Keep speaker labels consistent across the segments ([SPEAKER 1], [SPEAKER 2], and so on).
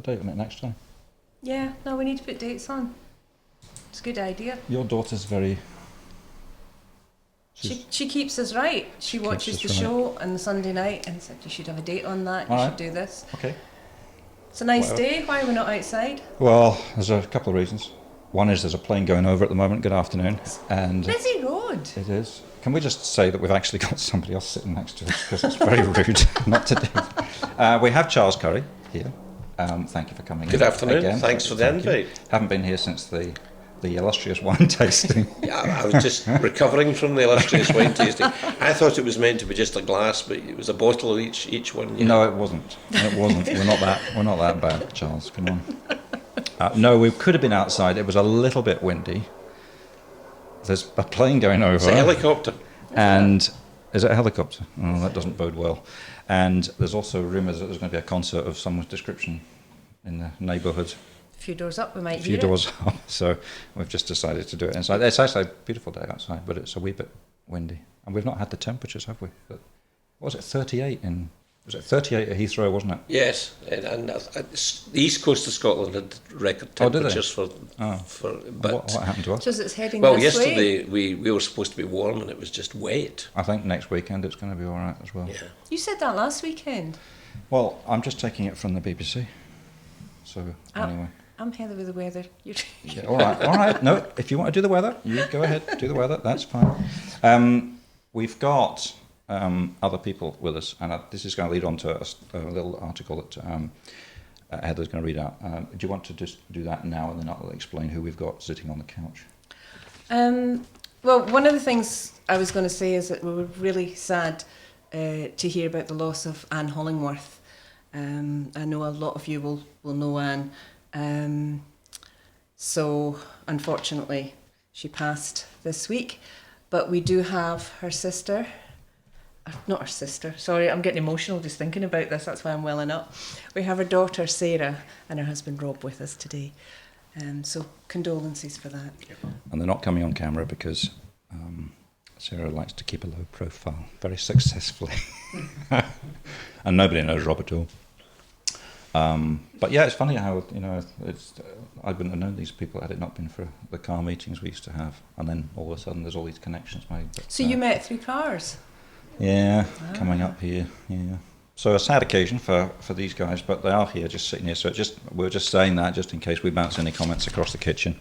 [SPEAKER 1] date on it next time.
[SPEAKER 2] Yeah, no, we need to put dates on. It's a good idea.
[SPEAKER 1] Your daughter's very...
[SPEAKER 2] She keeps us right. She watches the show on the Sunday night and said, you should have a date on that, you should do this.
[SPEAKER 1] Okay.
[SPEAKER 2] It's a nice day. Why are we not outside?
[SPEAKER 1] Well, there's a couple of reasons. One is there's a plane going over at the moment. Good afternoon. And
[SPEAKER 2] busy road.
[SPEAKER 1] It is. Can we just say that we've actually got somebody else sitting next to us, because it's very rude not to do that. We have Charles Curry here. Thank you for coming.
[SPEAKER 3] Good afternoon.
[SPEAKER 1] Again.
[SPEAKER 3] Thanks for the invite.
[SPEAKER 1] Haven't been here since the illustrious wine tasting.
[SPEAKER 3] Yeah, I was just recovering from the illustrious wine tasting. I thought it was meant to be just a glass, but it was a bottle of each one. Yeah.
[SPEAKER 1] No, it wasn't. It wasn't. We're not that bad, Charles. Come on. No, we could have been outside. It was a little bit windy. There's a plane going over.
[SPEAKER 3] It's a helicopter.
[SPEAKER 1] And is it a helicopter? Oh, that doesn't bode well. And there's also rumours that there's going to be a concert of some description in the neighbourhood.
[SPEAKER 2] A few doors up, we might hear it.
[SPEAKER 1] A few doors up. So we've just decided to do it inside. It's actually a beautiful day outside, but it's a wee bit windy. And we've not had the temperatures, have we? But what was it, 38 in... Was it 38 at Heathrow, wasn't it?
[SPEAKER 3] Yes, and the east coast of Scotland had record temperatures for. But
[SPEAKER 1] what happened to us?
[SPEAKER 2] Because it's heading
[SPEAKER 3] well,
[SPEAKER 2] this
[SPEAKER 3] yesterday
[SPEAKER 2] way.
[SPEAKER 3] we were supposed to be warm and it was just wet.
[SPEAKER 1] I think next weekend it's going to be all right as well.
[SPEAKER 3] Yeah.
[SPEAKER 2] You said that last weekend.
[SPEAKER 1] Well, I'm just taking it from the BBC. So anyway.
[SPEAKER 2] I'm Heather with the weather.
[SPEAKER 1] Yeah, all right. No, if you want to do the weather, you go ahead, do the weather. That's fine. We've got other people with us, and this is going to lead on to a little article that Heather's going to read out. Do you want to just do that now, and then I'll explain who we've got sitting on the couch?
[SPEAKER 2] Well, one of the things I was going to say is that we were really sad to hear about the loss of Anne Hollingworth. I know a lot of you will know Anne. So unfortunately she passed this week, but we do have her sister, not her sister, sorry, I'm getting emotional just thinking about this, that's why I'm welling up. We have her daughter Sarah and her husband Rob with us today, so condolences for that.
[SPEAKER 1] And they're not coming on camera because Sarah likes to keep a low profile very successfully. And nobody knows Rob at all. But yeah, it's funny how, I wouldn't have known these people had it not been for the car meetings we used to have. And then all of a sudden there's all these connections made. But,
[SPEAKER 2] so you met through cars?
[SPEAKER 1] Yeah, coming up here, yeah. So a sad occasion for these guys, but they are here, just sitting here. So we're just saying that just in case we bounce any comments across the kitchen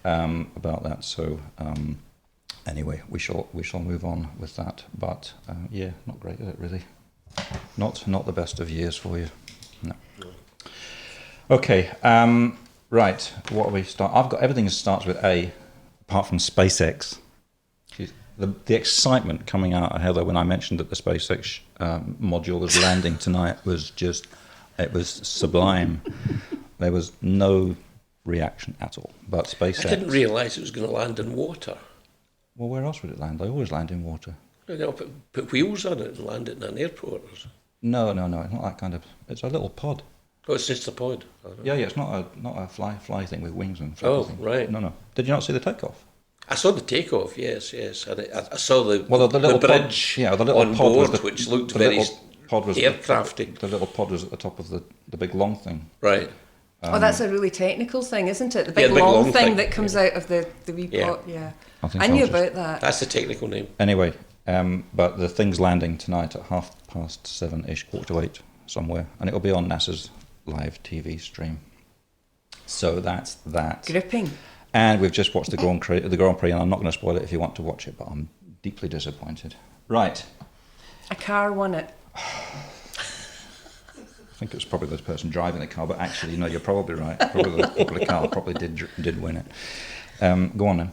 [SPEAKER 1] about that. So anyway, we shall move on with that. But yeah, not great, is it really? Not the best of years for you. No. Okay, right, what do we start? I've got everything that starts with A, apart from SpaceX. The excitement coming out of Heather when I mentioned that the SpaceX module was landing tonight was it was sublime. There was no reaction at all. But SpaceX...
[SPEAKER 3] I didn't realise it was going to land in water.
[SPEAKER 1] Well, where else would it land? They always land in water.
[SPEAKER 3] They'll put wheels on it and land it in an airport.
[SPEAKER 1] No, it's not that kind of... It's a little pod.
[SPEAKER 3] Oh, it's just a pod.
[SPEAKER 1] Yeah, it's not a fly thing with wings and...
[SPEAKER 3] Oh,
[SPEAKER 1] thing.
[SPEAKER 3] right.
[SPEAKER 1] No. Did you not see the takeoff?
[SPEAKER 3] I saw the takeoff, yes. And I saw the
[SPEAKER 1] little
[SPEAKER 3] bridge
[SPEAKER 1] pod, the little
[SPEAKER 3] on
[SPEAKER 1] pod
[SPEAKER 3] board, which looked very aircrafty.
[SPEAKER 1] The little pod was at the top of the big long thing.
[SPEAKER 3] Right.
[SPEAKER 2] That's a really technical thing, isn't it? The big long thing that comes out of the wee pot, yeah. I knew about that.
[SPEAKER 3] That's the technical name.
[SPEAKER 1] Anyway, but the thing's landing tonight at 7:30-ish, 7:45, somewhere, and it'll be on NASA's live TV stream. So that's that.
[SPEAKER 2] Gripping.
[SPEAKER 1] And we've just watched the Grand Prix, and I'm not going to spoil it if you want to watch it, but I'm deeply disappointed. Right.
[SPEAKER 2] A car won it.
[SPEAKER 1] I think it was probably the person driving the car, but actually, no, you're probably right. Probably the car probably did win it. Go on then.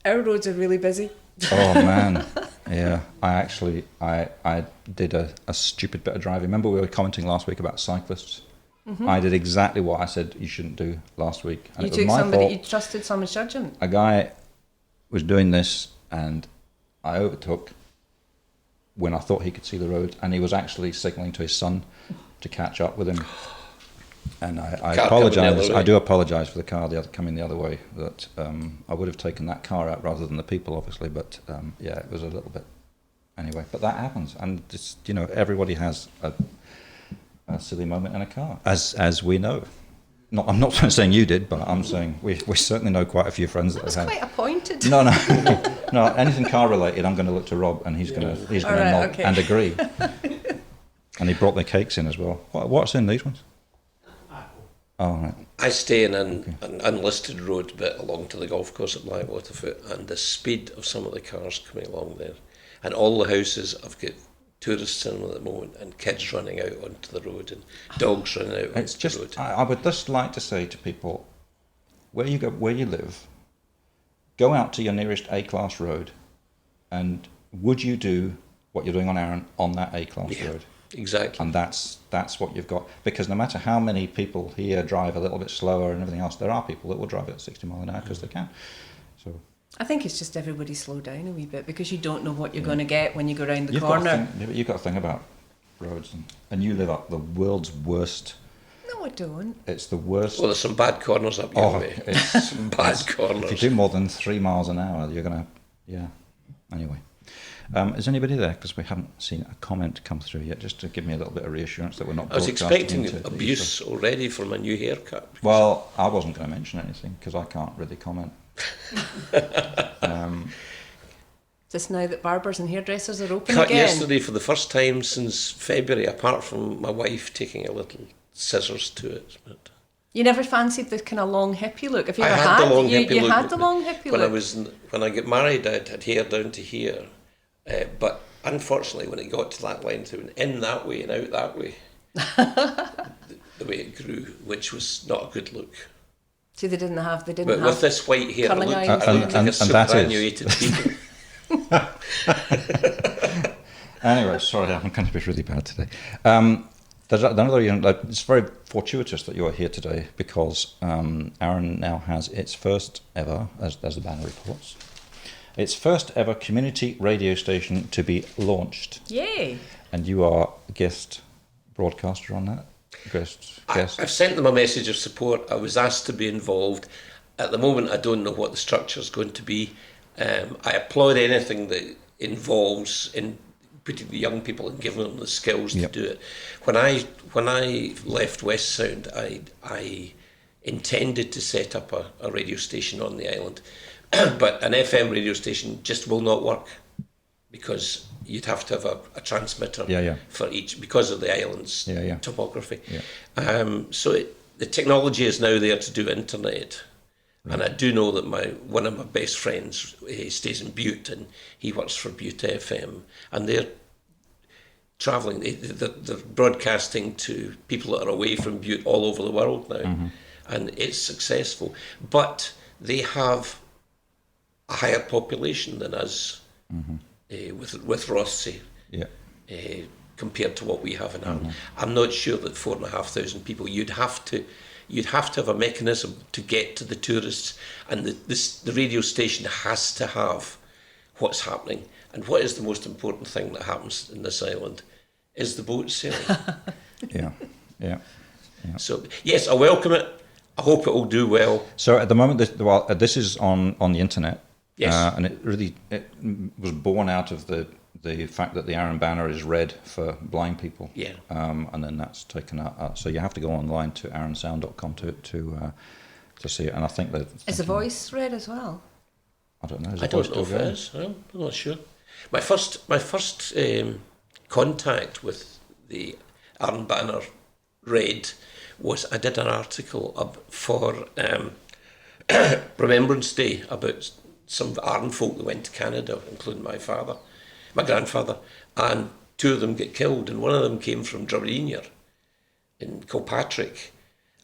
[SPEAKER 2] Our roads are really busy.
[SPEAKER 1] Oh man, yeah. I did a stupid bit of driving. Remember we were commenting last week about cyclists? Mm-hmm. I did exactly what I said you shouldn't do last week. And
[SPEAKER 2] you took somebody, you trusted someone's judgment.
[SPEAKER 1] A guy was doing this and I overtook when I thought he could see the road, and he was actually signalling to his son to catch up with him. And I apologise. I do apologise for the car coming the other way. That I would have taken that car out rather than the people, obviously. But yeah, it was a little bit. Anyway, but that happens, and it's, everybody has a silly moment in a car, as we know. No, I'm not saying you did, but I'm saying we certainly know quite a few friends that
[SPEAKER 2] That was
[SPEAKER 1] have had.
[SPEAKER 2] quite appointed.
[SPEAKER 1] No, no, anything car related. I'm going to look to Rob, and he's going to
[SPEAKER 2] All right,
[SPEAKER 1] nod
[SPEAKER 2] okay.
[SPEAKER 1] and agree. And he brought the cakes in as well. What's in these ones? Oh, right.
[SPEAKER 3] I stay in an unlisted road bit along to the golf course at Black Waterfoot, and the speed of some of the cars coming along there, and all the houses have got tourists in them at the moment, and kids running out onto the road, and dogs running out
[SPEAKER 1] It's
[SPEAKER 3] onto
[SPEAKER 1] just,
[SPEAKER 3] the road.
[SPEAKER 1] I would just like to say to people, where you live, go out to your nearest A-class road, and would you do what you're doing on Arran on that A-class road?
[SPEAKER 3] Exactly.
[SPEAKER 1] And that's what you've got. Because no matter how many people here drive a little bit slower and everything else, there are people that will drive at 60 mile an hour because they can. So
[SPEAKER 2] I think it's just everybody slow down a wee bit, because you don't know what you're going to get when you go round the
[SPEAKER 1] you've
[SPEAKER 2] corner.
[SPEAKER 1] you've got to think about roads, and you live up the world's worst.
[SPEAKER 2] No, I don't.
[SPEAKER 1] It's the worst.
[SPEAKER 3] Well, there's some bad corners up your way.
[SPEAKER 1] it's
[SPEAKER 3] Some bad
[SPEAKER 1] If
[SPEAKER 3] corners.
[SPEAKER 1] you do more than 3 miles an hour, you're going to, yeah. Anyway. Is anybody there? Because we haven't seen a comment come through yet, just to give me a little bit of reassurance that we're not
[SPEAKER 3] I was
[SPEAKER 1] broadcasting
[SPEAKER 3] expecting
[SPEAKER 1] into the
[SPEAKER 3] abuse already for my new haircut.
[SPEAKER 1] Well, I wasn't going to mention anything because I can't really comment.
[SPEAKER 2] Just now that barbers and hairdressers are open
[SPEAKER 3] Cut
[SPEAKER 2] again.
[SPEAKER 3] yesterday for the first time since February, apart from my wife taking a little scissors to it. But
[SPEAKER 2] You never fancied the kind of long hippie look? Have you
[SPEAKER 3] I
[SPEAKER 2] ever
[SPEAKER 3] had the long
[SPEAKER 2] you,
[SPEAKER 3] hippie
[SPEAKER 2] you
[SPEAKER 3] look.
[SPEAKER 2] had the long hippie
[SPEAKER 3] when
[SPEAKER 2] look?
[SPEAKER 3] when I got married, I had hair down to here, but unfortunately, when it got to that line, to in that way and out that way, the way it grew, which was not a good look.
[SPEAKER 2] See, they didn't have
[SPEAKER 3] But
[SPEAKER 2] have
[SPEAKER 3] with this white hair, I
[SPEAKER 2] curling
[SPEAKER 3] looked,
[SPEAKER 2] irons
[SPEAKER 3] I looked like
[SPEAKER 1] and
[SPEAKER 3] a
[SPEAKER 1] that is-
[SPEAKER 3] superannuated people.
[SPEAKER 1] Anyway, sorry, I'm going to be really bad today. There's another, it's very fortuitous that you're here today because Arran now has its first ever, as the banner reports, its first ever community radio station to be launched.
[SPEAKER 2] Yay!
[SPEAKER 1] And you are a guest broadcaster on that? Guest.
[SPEAKER 3] I've sent them a message of support. I was asked to be involved. At the moment, I don't know what the structure is going to be. I applaud anything that involves in putting the young people and giving them the skills to do it. When I left West Sound, I intended to set up a radio station on the island, but an FM radio station just will not work because you'd have to have a transmitter for each because of the island's topography. So the technology is now there to do internet. And I do know that one of my best friends stays in Butte, and he works for Butte FM, and they're travelling. They're broadcasting to people that are away from Butte all over the world now, and it's successful. But they have a higher population than us with Rothsay. Compared to what we have in Arran. I'm not sure that 4,500 people. You'd have to have a mechanism to get to the tourists, and the radio station has to have what's happening. And what is the most important thing that happens in this island is the boat sailing.
[SPEAKER 1] Yeah.
[SPEAKER 3] So yes, I welcome it. I hope it will do well.
[SPEAKER 1] So at the moment, this is on the internet.
[SPEAKER 3] Yes.
[SPEAKER 1] And it was born out of the fact that the Arran banner is red for blind people.
[SPEAKER 3] Yeah.
[SPEAKER 1] And then that's taken out. So you have to go online to arransound.com to see it. And I think that
[SPEAKER 2] Is the voice red as well?
[SPEAKER 1] I don't know. Is
[SPEAKER 3] I
[SPEAKER 1] the voice
[SPEAKER 3] don't know
[SPEAKER 1] still
[SPEAKER 3] if it
[SPEAKER 1] going?
[SPEAKER 3] is. I'm not sure. My first contact with the Arran Banner Red was I did an article for Remembrance Day about some Arran folk that went to Canada, including my grandfather, and two of them get killed, and one of them came from Drumreenier in Kilpatrick,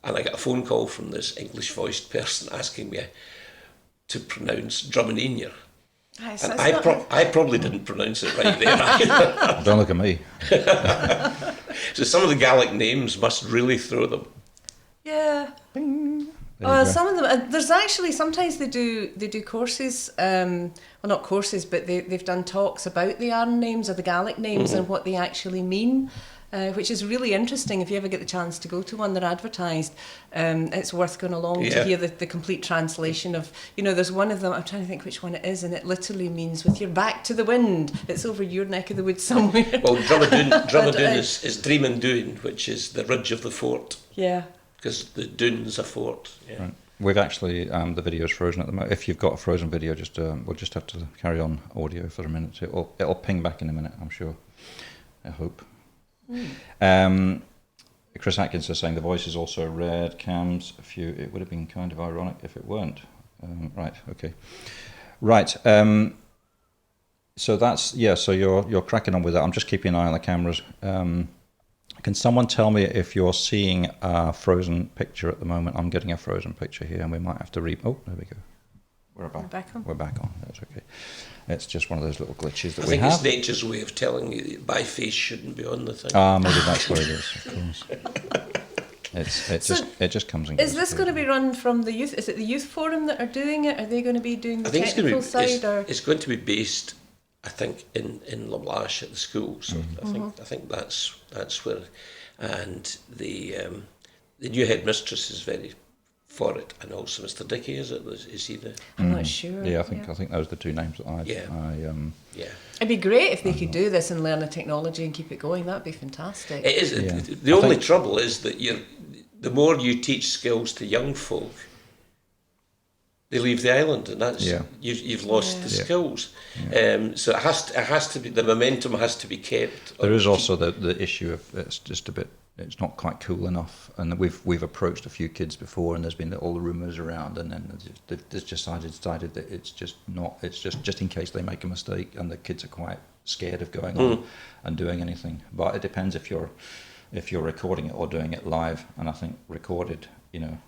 [SPEAKER 3] and I got a phone call from this English-voiced person asking me to pronounce Drumreenier. And I probably didn't pronounce it right there either.
[SPEAKER 1] Don't look at me.
[SPEAKER 3] So some of the Gaelic names must really throw them.
[SPEAKER 2] Yeah.
[SPEAKER 1] There you
[SPEAKER 2] Well,
[SPEAKER 1] go.
[SPEAKER 2] some of them. There's actually sometimes they do courses. Well, not courses, but they've done talks about the Arran names or the Gaelic names and what they actually mean, which is really interesting. If you ever get the chance to go to one, they're advertised. It's worth going along to hear the complete translation of. There's one of them. I'm trying to think which one it is, and it literally means "with your back to the wind." It's over your neck of the woods somewhere.
[SPEAKER 3] Well, Drumadoon is Dreamin' Doon, which is the ridge of the fort.
[SPEAKER 2] Yeah.
[SPEAKER 3] because the dunes are fort. Yeah.
[SPEAKER 1] Right. We've actually the video's frozen at the moment. If you've got a frozen video, just we'll just have to carry on audio for a minute. It'll ping back in a minute, I'm sure. I hope. Chris Atkins is saying the voice is also red. Cams, it would have been kind of ironic if it weren't. Right. Okay. Right. So that's So you're cracking on with that. I'm just keeping an eye on the cameras. Can someone tell me if you're seeing a frozen picture at the moment? I'm getting a frozen picture here, and we might have to Oh, there we go. We're back on. We're back on. That's okay. It's just one of those little glitches that
[SPEAKER 3] I
[SPEAKER 1] we have.
[SPEAKER 3] think it's nature's way of telling you that my face shouldn't be on the thing.
[SPEAKER 1] Maybe that's what it is. Of course. It just comes and goes.
[SPEAKER 2] Is this going to be run from the youth? Is it the youth forum that are doing it? Are they going to be doing the
[SPEAKER 3] I think
[SPEAKER 2] technical side?
[SPEAKER 3] it's going to be based, I think, in Lamlash at the school. So I think that's where, and the new headmistress is very for it, and also Mr. Dickey. Is he the?
[SPEAKER 2] I'm not sure.
[SPEAKER 1] Yeah, I think those are the two names that I.
[SPEAKER 3] Yeah.
[SPEAKER 2] It'd be great if they could do this and learn the technology and keep it going. That'd be fantastic.
[SPEAKER 3] It is.
[SPEAKER 1] Yeah.
[SPEAKER 3] The only trouble is that the more you teach skills to young folk, they leave the island, and that's you've lost the skills.
[SPEAKER 1] Yeah.
[SPEAKER 3] So it has to be, the momentum has to be kept.
[SPEAKER 1] There is also the issue of it's just a bit. It's not quite cool enough, and we've approached a few kids before, and there's been all the rumours around, and then they've just decided that it's just not. It's just in case they make a mistake, and the kids are quite scared of going on and doing anything. But it depends if you're recording it or doing it live, and I think recorded.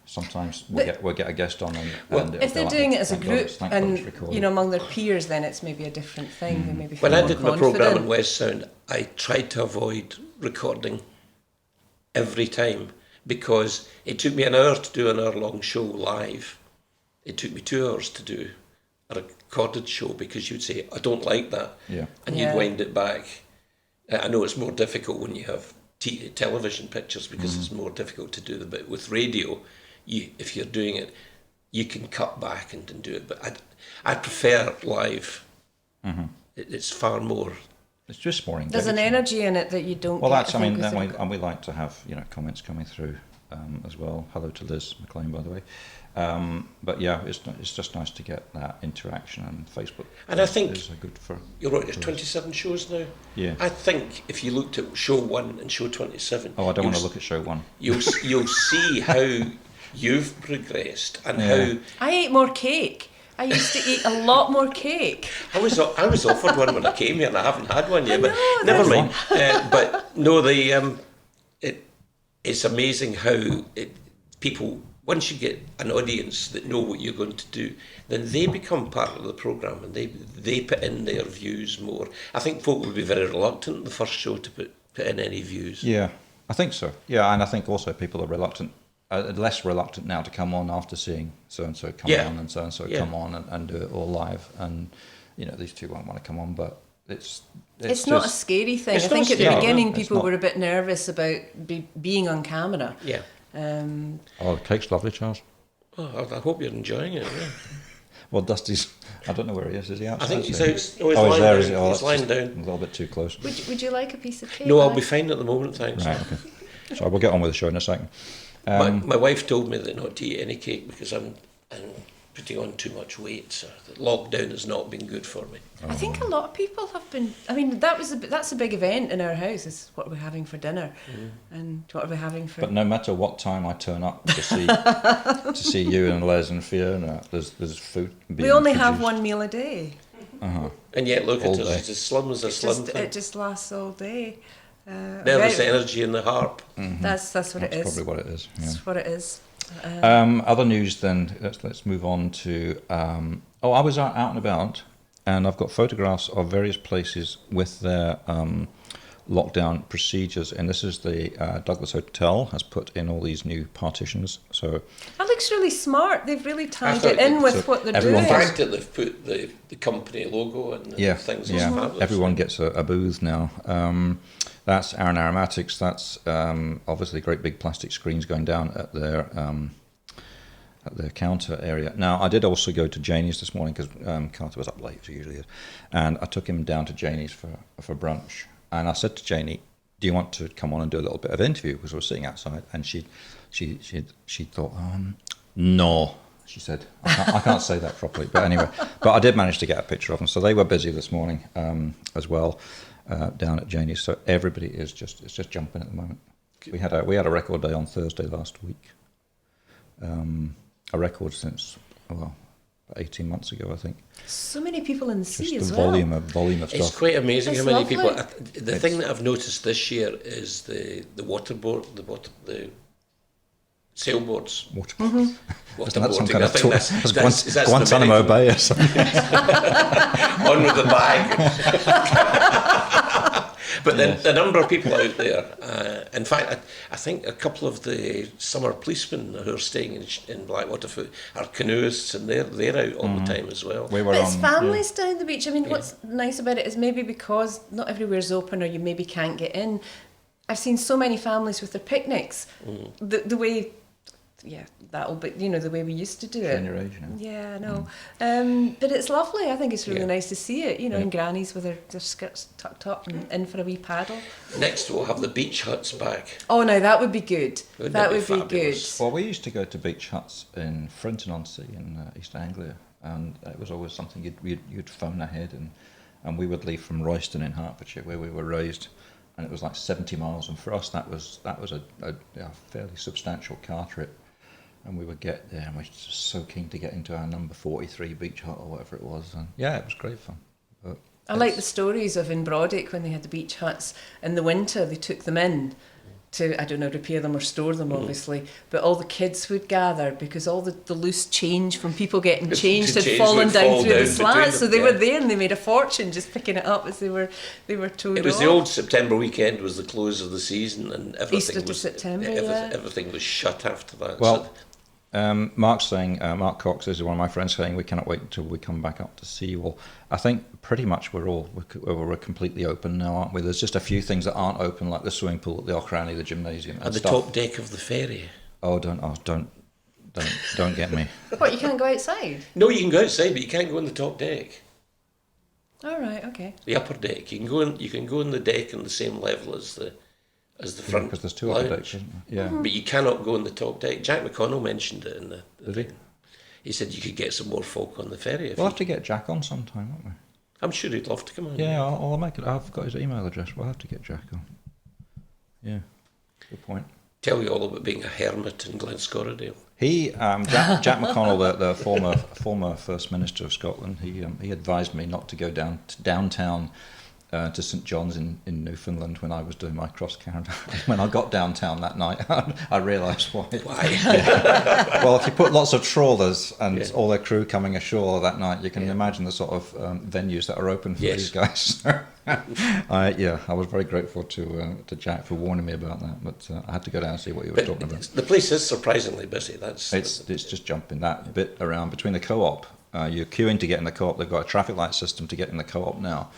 [SPEAKER 1] Sometimes we'll get a guest on, and
[SPEAKER 2] if they're doing it as a group and
[SPEAKER 1] recorded.
[SPEAKER 2] among their peers, then it's maybe a different thing. They maybe feel
[SPEAKER 3] When I
[SPEAKER 2] more
[SPEAKER 3] did my
[SPEAKER 2] confident.
[SPEAKER 3] programme in West Sound, I tried to avoid recording every time, because it took me an hour to do an hour-long show live. It took me 2 hours to do a recorded show, because you'd say, I don't like that, and you'd wind it back. I know it's more difficult when you have television pictures, because it's more difficult to do them, but with radio, if you're doing it, you can cut back and do it, but I prefer live. It's far more...
[SPEAKER 1] It's just more engaging.
[SPEAKER 2] There's an energy in it that you don't.
[SPEAKER 1] Well,
[SPEAKER 2] get,
[SPEAKER 1] that's. And we like to have comments coming through as well. Hello to Liz McLean, by the way. But yeah, it's just nice to get that interaction, and Facebook.
[SPEAKER 3] And I think
[SPEAKER 1] is good for.
[SPEAKER 3] You're right. There's 27 shows now.
[SPEAKER 1] Yeah.
[SPEAKER 3] I think if you looked at show 1 and show 27.
[SPEAKER 1] Oh, I don't want to look at show 1.
[SPEAKER 3] You'll see how you've progressed and how.
[SPEAKER 2] I ate more cake. I used to eat a lot more cake.
[SPEAKER 3] I was offered one when I came here, and I haven't had one yet.
[SPEAKER 2] I
[SPEAKER 3] But
[SPEAKER 2] know,
[SPEAKER 3] never mind. But no, it's amazing how people, once you get an audience that know what you're going to do, then they become part of the programme, and they put in their views more. I think folk would be very reluctant the first show to put in any views.
[SPEAKER 1] Yeah, I think so. Yeah, and I think also people are reluctant. Less reluctant now to come on after seeing so and so come on and so come on and do it all live, and these two won't want to come on, but it's
[SPEAKER 2] not a scary thing. I think at the beginning people were a bit nervous about being on camera.
[SPEAKER 3] Yeah.
[SPEAKER 1] The cake's lovely, Charles.
[SPEAKER 3] Oh, I hope you're enjoying it. Yeah.
[SPEAKER 1] Well, Dusty's. I don't know where he is. Is he outside?
[SPEAKER 3] I think he's
[SPEAKER 1] he's
[SPEAKER 3] lying
[SPEAKER 1] there.
[SPEAKER 3] down. He's lying down.
[SPEAKER 1] A little bit too close.
[SPEAKER 2] Would you like a piece of cake?
[SPEAKER 3] No, I'll be fine at the moment, thanks.
[SPEAKER 1] Right. Okay. So we'll get on with the show in a second.
[SPEAKER 3] My wife told me that not to eat any cake because I'm putting on too much weight, so the lockdown has not been good for me.
[SPEAKER 2] I think a lot of people have been. I mean, that's a big event in our house. Is what we're having for dinner, and what are we having for.
[SPEAKER 1] But no matter what time I turn up to see you and Les and Fiona, there's food.
[SPEAKER 2] We only have one meal a day.
[SPEAKER 3] And yet, look
[SPEAKER 1] All
[SPEAKER 3] at us.
[SPEAKER 1] day.
[SPEAKER 3] It's as slim as a slim thing.
[SPEAKER 2] It just lasts all day.
[SPEAKER 3] Nervous energy in the harp.
[SPEAKER 2] That's what it is.
[SPEAKER 1] That's probably what it is. Yeah.
[SPEAKER 2] That's what it is.
[SPEAKER 1] Other news then. Let's move on to. I was out and about, and I've got photographs of various places with their lockdown procedures. And this is the Douglas Hotel has put in all these new partitions. So
[SPEAKER 2] That looks really smart. They've really tied
[SPEAKER 3] thought
[SPEAKER 2] it in
[SPEAKER 3] it-
[SPEAKER 2] with
[SPEAKER 1] so
[SPEAKER 2] what they're
[SPEAKER 1] everyone
[SPEAKER 3] The
[SPEAKER 2] doing.
[SPEAKER 3] fact that they've put the company logo and things is fabulous.
[SPEAKER 1] Everyone gets a booth now. That's Aaron Aromatics. That's obviously great big plastic screens going down at their counter area. Now, I did also go to Janie's this morning because Carter was up late, as he usually is, and I took him down to Janie's for brunch. And I said to Janie, do you want to come on and do a little bit of interview? Because we were sitting outside, and she thought, no. She said, I can't say that properly, but anyway. But I did manage to get a picture of them. So they were busy this morning as well down at Janie's. So everybody is just jumping at the moment. We had a record day on Thursday last week. A record since, well, 18 months ago, I think.
[SPEAKER 2] So many people in the sea
[SPEAKER 1] Just
[SPEAKER 2] as
[SPEAKER 1] the
[SPEAKER 2] well.
[SPEAKER 1] volume of stuff.
[SPEAKER 3] It's quite amazing
[SPEAKER 2] It's
[SPEAKER 3] how many
[SPEAKER 2] lovely.
[SPEAKER 3] people. The thing that I've noticed this year is the waterboard, the sailboards.
[SPEAKER 1] Isn't that some
[SPEAKER 3] Waterboarding.
[SPEAKER 1] kind
[SPEAKER 3] I
[SPEAKER 1] of
[SPEAKER 3] think
[SPEAKER 1] tour?
[SPEAKER 3] that's
[SPEAKER 1] That's Guantanamo
[SPEAKER 3] Dominican.
[SPEAKER 1] Bay or something.
[SPEAKER 3] On with the bag. But the number of people out there, in fact, I think a couple of the summer policemen who are staying in Blackwater are canoeists, and they're out all the time as well.
[SPEAKER 1] We were
[SPEAKER 2] But it's
[SPEAKER 1] on.
[SPEAKER 2] families down the beach. I mean, what's nice about it is maybe because not everywhere's open or you maybe can't get in. I've seen so many families with their picnics. The way, that'll be, the way we used to do it.
[SPEAKER 1] Showing your age now.
[SPEAKER 2] Yeah, I know. But it's lovely. I think it's really nice to see it, in grannies with their skirts tucked up and in for a wee paddle.
[SPEAKER 3] Next, we'll have the beach huts back.
[SPEAKER 2] Oh, now that would be good.
[SPEAKER 3] Wouldn't
[SPEAKER 2] that
[SPEAKER 3] it be
[SPEAKER 2] would be good.
[SPEAKER 3] fabulous?
[SPEAKER 1] Well, we used to go to beach huts in Frinton-on-Sea in East Anglia, and it was always something you'd phone ahead, and we would leave from Royston in Hertfordshire, where we were raised, and it was like 70 miles, and for us that was a fairly substantial car trip, and we would get there, and we were just so keen to get into our number 43 beach hut or whatever it was, and it was great fun. But
[SPEAKER 2] I like the stories of in Brodick when they had the beach huts in the winter. They took them in to, I don't know, repair them or store them, obviously. But all the kids would gather because all the loose change from people getting changed had
[SPEAKER 3] change
[SPEAKER 2] fallen
[SPEAKER 3] would
[SPEAKER 2] down
[SPEAKER 3] fall
[SPEAKER 2] through
[SPEAKER 3] down
[SPEAKER 2] the
[SPEAKER 3] between
[SPEAKER 2] slats. So
[SPEAKER 3] them,
[SPEAKER 2] they were
[SPEAKER 3] yeah.
[SPEAKER 2] there and they made a fortune just picking it up as they were towed
[SPEAKER 3] It was
[SPEAKER 2] off.
[SPEAKER 3] the old September weekend was the close of the season, and everything
[SPEAKER 2] Easter to
[SPEAKER 3] was
[SPEAKER 2] September,
[SPEAKER 3] everything was shut after that.
[SPEAKER 1] Well, Mark's saying, Mark Cox is one of my friends saying we cannot wait until we come back up to see you all. I think pretty much we're completely open now, aren't we? There's just a few things that aren't open, like the swimming pool at the Ochrani, the gymnasium, and
[SPEAKER 3] at the
[SPEAKER 1] stuff.
[SPEAKER 3] top deck of the ferry.
[SPEAKER 1] Oh, don't get me.
[SPEAKER 2] What, you can't go outside?
[SPEAKER 3] No, you can go outside, but you can't go on the top deck.
[SPEAKER 2] All right, okay.
[SPEAKER 3] The upper deck. You can go on the deck on the same level as the front.
[SPEAKER 1] Because there's two
[SPEAKER 3] lounge.
[SPEAKER 1] upper decks, isn't there? Yeah.
[SPEAKER 3] But you cannot go on the top deck. Jack McConnell mentioned it in the
[SPEAKER 1] Did he?
[SPEAKER 3] thing. He said you could get some more folk on the ferry. If
[SPEAKER 1] We'll
[SPEAKER 3] you-
[SPEAKER 1] have to get Jack on sometime, won't we?
[SPEAKER 3] I'm sure he'd love to come on.
[SPEAKER 1] Yeah, I'll make it. I've got his email address. We'll have to get Jack on. Yeah, good point.
[SPEAKER 3] Tell you all about being a hermit in Glennscorridale.
[SPEAKER 1] He, Jack McConnell, the former First Minister of Scotland, he advised me not to go down to downtown to St John's in Newfoundland when I was doing my cross caravan. When I got downtown that night, I realised why.
[SPEAKER 3] Why?
[SPEAKER 1] Well, if you put lots of trawlers and all their crew coming ashore that night, you can imagine the sort of venues that are open for these guys. I was very grateful to Jack for warning me about that, but I had to go down and see what he was talking about.
[SPEAKER 3] The place is surprisingly busy.
[SPEAKER 1] It's just jumping that bit around between the co-op. You're queuing to get in the co-op. They've got a traffic light system to get in the co-op now.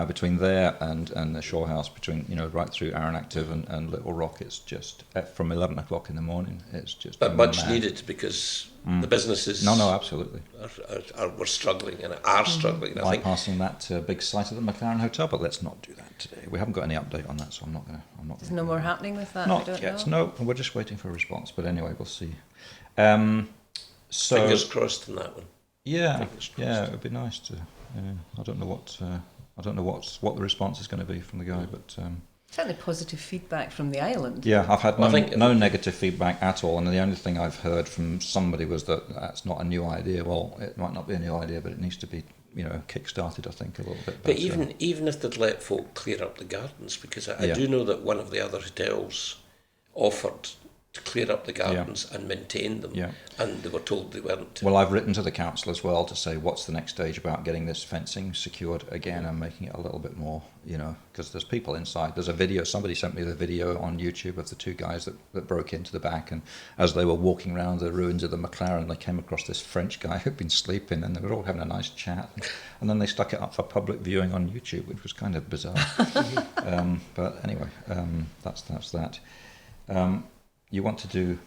[SPEAKER 1] Between there and the Shore House, between right through Arran Active and Little Rock, it's just from 11 o'clock in the morning. It's just
[SPEAKER 3] but much
[SPEAKER 1] mad.
[SPEAKER 3] needed because the businesses
[SPEAKER 1] No, absolutely.
[SPEAKER 3] were struggling and are struggling. I think
[SPEAKER 1] Bypassing that big site of the McLaren Hotel, but let's not do that today. We haven't got any update on that, so I'm not going to.
[SPEAKER 2] There's no more happening with that. I
[SPEAKER 1] Not
[SPEAKER 2] don't
[SPEAKER 1] yet.
[SPEAKER 2] know.
[SPEAKER 1] No, we're just waiting for a response. But anyway, we'll see. So
[SPEAKER 3] fingers crossed on that one.
[SPEAKER 1] yeah, it would be nice to. I don't know what the response is going to be from the guy, but
[SPEAKER 2] Certainly positive feedback from the island.
[SPEAKER 1] yeah, I've had
[SPEAKER 3] Well, I think-
[SPEAKER 1] no negative feedback at all, and the only thing I've heard from somebody was that that's not a new idea. Well, it might not be a new idea, but it needs to be kick-started, I think, a little bit.
[SPEAKER 3] But even if they'd let folk clear up the gardens, because I do know that one of the other hotels offered to clear up the gardens and maintain them, and they were told they weren't.
[SPEAKER 1] Well, I've written to the council as well to say what's the next stage about getting this fencing secured again and making it a little bit more, because there's people inside. There's a video, somebody sent me the video on YouTube of the two guys that broke into the back, and as they were walking around the ruins of the McLaren, they came across this French guy who'd been sleeping, and they were all having a nice chat, and then they stuck it up for public viewing on YouTube, which was kind of bizarre. But anyway, that's that. You want to do?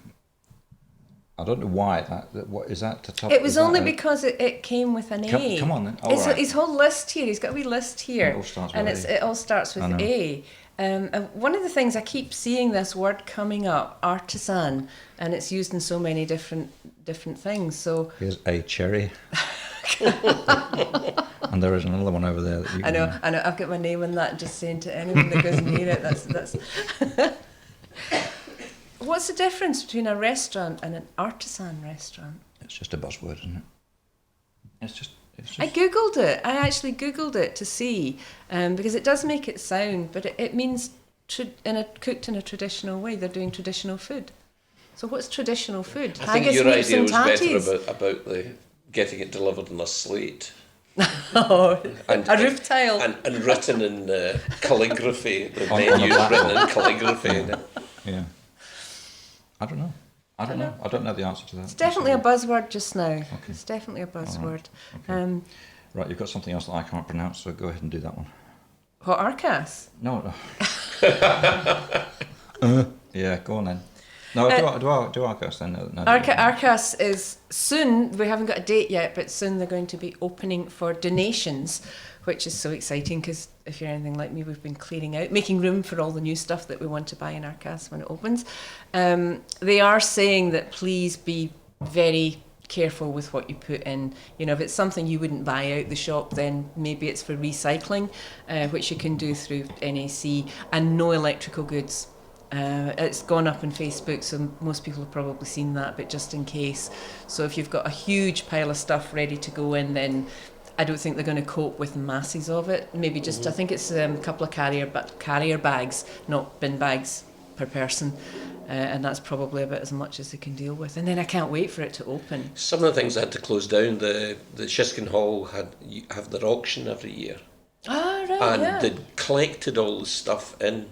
[SPEAKER 1] I don't know why that. What is that?
[SPEAKER 2] It was only because it came with an A.
[SPEAKER 1] Come on then.
[SPEAKER 2] His whole list here. He's got a wee list here,
[SPEAKER 1] It all starts with
[SPEAKER 2] and
[SPEAKER 1] A.
[SPEAKER 2] it all starts with
[SPEAKER 1] I know.
[SPEAKER 2] A. And one of the things I keep seeing this word coming up, artisan, and it's used in so many different things. So
[SPEAKER 1] Here's a cherry. And there is another one over there that you
[SPEAKER 2] I
[SPEAKER 1] can...
[SPEAKER 2] know. I've got my name on that. Just saying to anyone that goes near it, that's. What's the difference between a restaurant and an artisan restaurant?
[SPEAKER 1] It's just a buzzword, isn't it? It's just...
[SPEAKER 2] I googled it. I actually googled it to see, because it does make it sound, but it means cooked in a traditional way. They're doing traditional food. So what's traditional food?
[SPEAKER 3] I think
[SPEAKER 2] Haggis,
[SPEAKER 3] your
[SPEAKER 2] meats
[SPEAKER 3] idea
[SPEAKER 2] and
[SPEAKER 3] was
[SPEAKER 2] tatties.
[SPEAKER 3] better about the getting it delivered on a slate.
[SPEAKER 2] Oh,
[SPEAKER 3] And,
[SPEAKER 2] a roof tile.
[SPEAKER 3] and written in calligraphy. The
[SPEAKER 1] On a
[SPEAKER 3] menu's written
[SPEAKER 1] blackboard.
[SPEAKER 3] in calligraphy.
[SPEAKER 1] Yeah. I don't know. I don't know the answer to that.
[SPEAKER 2] It's definitely a buzzword just now. It's definitely a buzzword.
[SPEAKER 1] Okay. Right, you've got something else that I can't pronounce, so go ahead and do that one.
[SPEAKER 2] What, Arcas?
[SPEAKER 1] No. Yeah, go on then. No, do Arcas then. No,
[SPEAKER 2] Arcas is soon, we haven't got a date yet, but soon they're going to be opening for donations, which is so exciting because if you're anything like me, we've been clearing out, making room for all the new stuff that we want to buy in Arcas when it opens. They are saying that please be very careful with what you put in. You know, if it's something you wouldn't buy out the shop, then maybe it's for recycling, which you can do through NAC, and no electrical goods. It's gone up on Facebook, so most people have probably seen that, but just in case. So if you've got a huge pile of stuff ready to go in, then I don't think they're going to cope with masses of it. Maybe just, I think it's a couple of carrier bags, not bin bags per person. And that's probably about as much as they can deal with. And then I can't wait for it to open.
[SPEAKER 3] Some of the things they had to close down. The Shiskin Hall have their auction every year.
[SPEAKER 2] Ah, right,
[SPEAKER 3] And
[SPEAKER 2] yeah.
[SPEAKER 3] they'd collected all the stuff in,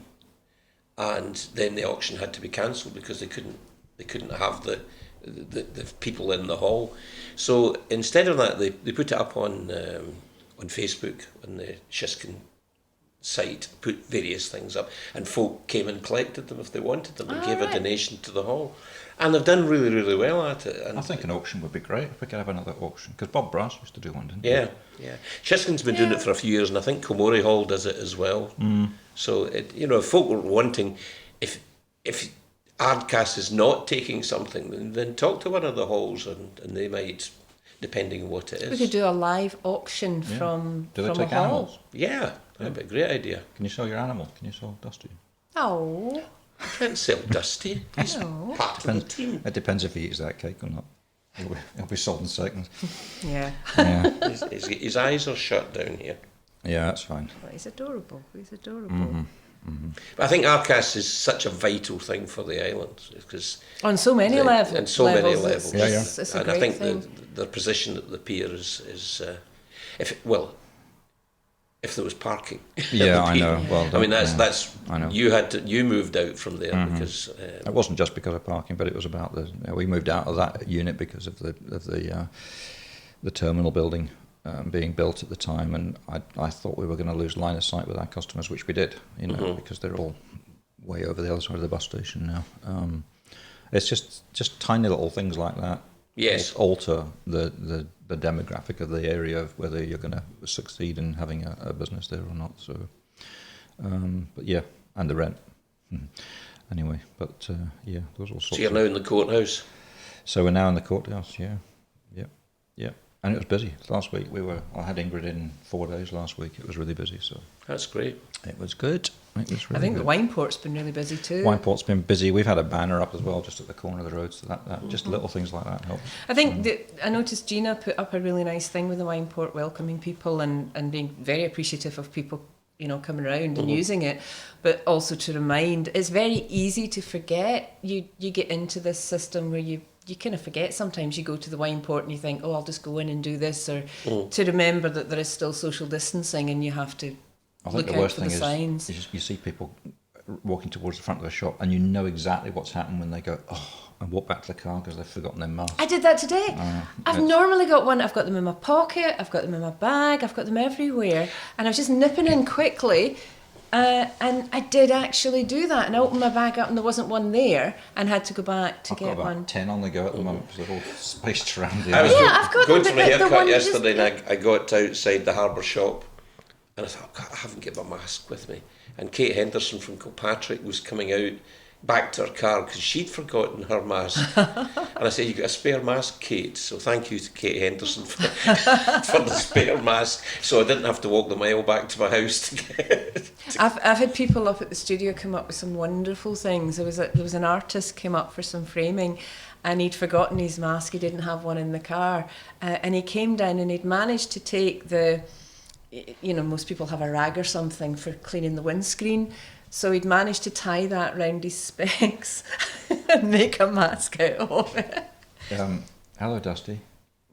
[SPEAKER 3] and then the auction had to be cancelled because they couldn't have the people in the hall. So instead of that, they put it up on Facebook on the Shiskin site, put various things up, and folk came and collected them if they wanted them and gave a donation to the hall. And they've done really, really well at it. And
[SPEAKER 1] I think an auction would be great if we could have another auction, because Bob Brass used to do one, didn't he?
[SPEAKER 3] yeah. Shiskin's been doing it for a few years, and I think Komori Hall does it as well. So, if folk were wanting, if Ardcast is not taking something, then talk to one of the halls, and they might, depending on what it is.
[SPEAKER 2] We could do a live auction from
[SPEAKER 1] Do they
[SPEAKER 2] a
[SPEAKER 1] take
[SPEAKER 2] hall.
[SPEAKER 1] animals?
[SPEAKER 3] Yeah, that'd be a great idea.
[SPEAKER 1] Can you sell your animal? Can you sell Dusty?
[SPEAKER 2] Oh,
[SPEAKER 3] I can't sell Dusty. He's
[SPEAKER 2] No.
[SPEAKER 3] part of the team.
[SPEAKER 1] It depends if he eats that cake or not. He'll be sold in seconds.
[SPEAKER 2] yeah.
[SPEAKER 1] Yeah,
[SPEAKER 3] His eyes are shut down here.
[SPEAKER 1] yeah, that's fine.
[SPEAKER 2] Well, he's adorable. He's adorable.
[SPEAKER 3] But I think Ardcast is such a vital thing for the islands because
[SPEAKER 2] On so many levels.
[SPEAKER 3] and so many levels.
[SPEAKER 1] Yeah, yeah.
[SPEAKER 2] It's a
[SPEAKER 3] And
[SPEAKER 2] great
[SPEAKER 3] I think
[SPEAKER 2] thing.
[SPEAKER 3] their position at the pier is if there was parking. at
[SPEAKER 1] Yeah,
[SPEAKER 3] the
[SPEAKER 1] I
[SPEAKER 3] pier.
[SPEAKER 1] know. Well,
[SPEAKER 3] I mean that's
[SPEAKER 1] I know.
[SPEAKER 3] you moved out from there because
[SPEAKER 1] It wasn't just because of parking, but it was about we moved out of that unit because of the terminal building being built at the time, and I thought we were going to lose line of sight with our customers, which we did, because they're all way over the other side of the bus station now. It's just tiny little things like that.
[SPEAKER 3] Yes.
[SPEAKER 1] Alter the demographic of the area of whether you're going to succeed in having a business there or not. So, but yeah, and the rent. Anyway, but yeah, those all sorts.
[SPEAKER 3] so you're now in the courthouse.
[SPEAKER 1] So we're now in the courthouse. Yeah, and it was busy last week. I had Ingrid in 4 days last week. It was really busy. So
[SPEAKER 3] That's great.
[SPEAKER 1] it was good. It was really
[SPEAKER 2] I think
[SPEAKER 1] good.
[SPEAKER 2] the Wineport's been really busy too.
[SPEAKER 1] Wineport's been busy. We've had a banner up as well, just at the corner of the road. So that just little things like that help.
[SPEAKER 2] I think I noticed Gina put up a really nice thing with the Wineport, welcoming people and being very appreciative of people, coming around and using it, but also to remind, it's very easy to forget. You get into this system where you kind of forget sometimes. You go to the Wineport and you think, oh, I'll just go in and do this, or to remember that there is still social distancing and you have to
[SPEAKER 1] I think
[SPEAKER 2] look
[SPEAKER 1] the
[SPEAKER 2] out
[SPEAKER 1] worst
[SPEAKER 2] for
[SPEAKER 1] thing
[SPEAKER 2] the signs.
[SPEAKER 1] is you see people walking towards the front of the shop, and you know exactly what's happened when they go, and walk back to the car because they've forgotten their mask.
[SPEAKER 2] I did that today. I've normally got one. I've got them in my pocket. I've got them in my bag. I've got them everywhere. And I was just nipping in quickly. And I did actually do that. And I opened my bag up and there wasn't one there and had to go back to
[SPEAKER 1] I've got
[SPEAKER 2] get
[SPEAKER 1] about
[SPEAKER 2] one.
[SPEAKER 1] 10 on the go at the moment because they're all spaced around the
[SPEAKER 3] I was
[SPEAKER 1] area.
[SPEAKER 2] Yeah, I've got
[SPEAKER 3] going
[SPEAKER 2] them,
[SPEAKER 3] for a
[SPEAKER 2] but the
[SPEAKER 3] haircut
[SPEAKER 2] one you just-
[SPEAKER 3] yesterday, and I got outside the harbour shop, and I thought, God, I haven't got my mask with me. and Kate Henderson from Kilpatrick was coming out back to her car because she'd forgotten her mask. And I said, "You got a spare mask, Kate?" So thank you to Kate Henderson for, for the spare mask, so I didn't have to walk the mile back to my house to get.
[SPEAKER 2] I've had people up at the studio come up with some wonderful things. There was an artist came up for some framing, and he'd forgotten his mask. He didn't have one in the car, and he came down and he'd managed to take most people have a rag or something for cleaning the windscreen. So he'd managed to tie that round his specs and make a mask out of it.
[SPEAKER 1] Hello, Dusty.